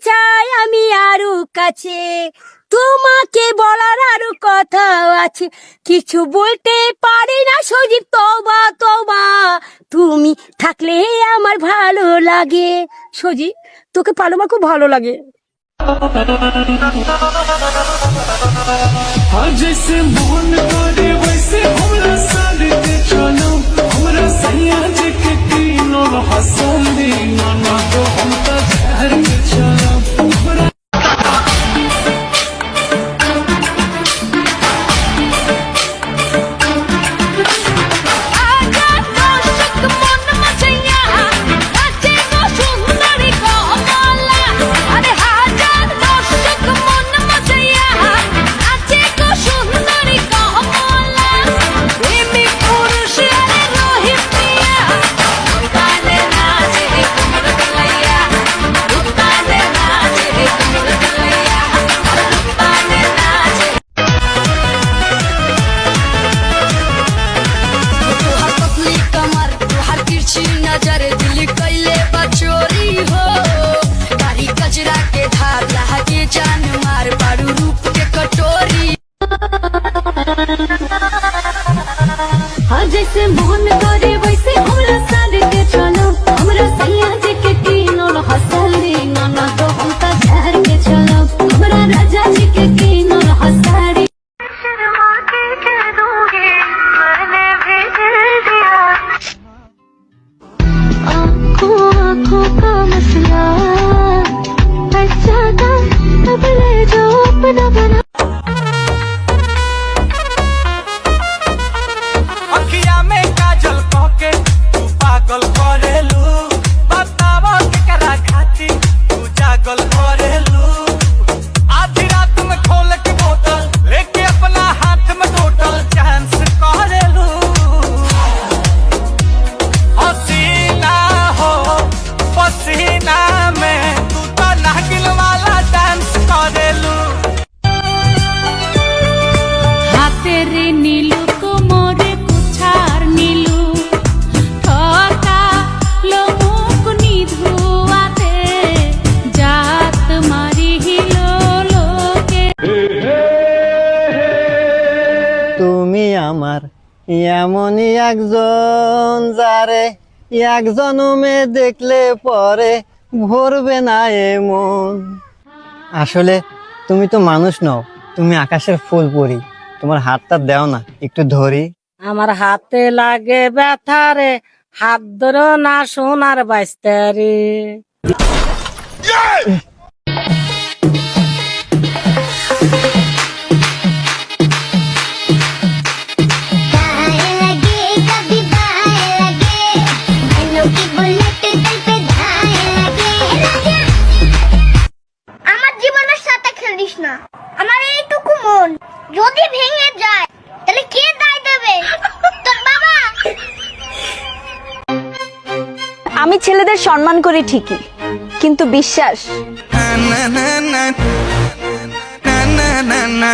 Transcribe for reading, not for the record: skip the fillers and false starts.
চাই আমি আরো কাছে, তোমাকে বলার আরো কথা আছে, কিছু বলতে পারি না সজীব, তবা তবা, তুমি থাকলে আমার ভালো লাগে। সজীব, তোকে পালো আমার খুব ভালো লাগে। जैसे मोहन करे वैसे हमरा साथ चलो, हमरा सैया जी के तीनों हसन दीना ना तो हम तो शहर में चलो। नजर दिल कैले बचोरी हो, कारी कचरा के धार लहके जान मार बारू रूप के कटोरी। हाँ जैसे मोहन करे वैसे हमरा साथ के चलो, हमरा सैया जी के तीनों हंसल दीना ना तो हम तो शहर के चलो, हमरा राजा जी के तीनों हंसारी। शर्मा के कह दूंगी मैंने भी दिल दिया, आँखों का मसला अच्छा था, अब ले जाओ अपना बना। अखिया में काजल के तू पागल करेलू, बतावा केकरा खाती तू जागल करेलू। आधी रात में खोल के बोतल लेके अपना हाथ में टोटल चांस करेलू। हसीना हो पसीना में तू तो नागिन वाला डांस करेलू। हाथे रे नीलू कोमरे कुछार नीलू, ठका लो मुख निधुआते, जात मारी हिलो लोके। তুমি আমার এমনই একজন যারে এক জনমে দেখলে পরে ভরবে না এ মন। আসলে তুমি তো মানুষ নও, তুমি আকাশের ফুল পরি, তোমার হাতটা দাও না একটু ধরি। আমার হাতে লাগে ব্যথা রে, হাত ধরো না সোনার বাইস্তা রে। আমার জীবনের সাথে খেলিস না, আমার এইটুকু মন যদি ভেঙে যায় তাহলে কে দায় দেবে? তোর বাবা। আমি ছেলেদের সম্মান করি ঠিকই, কিন্তু বিশ্বাস না না না না না না না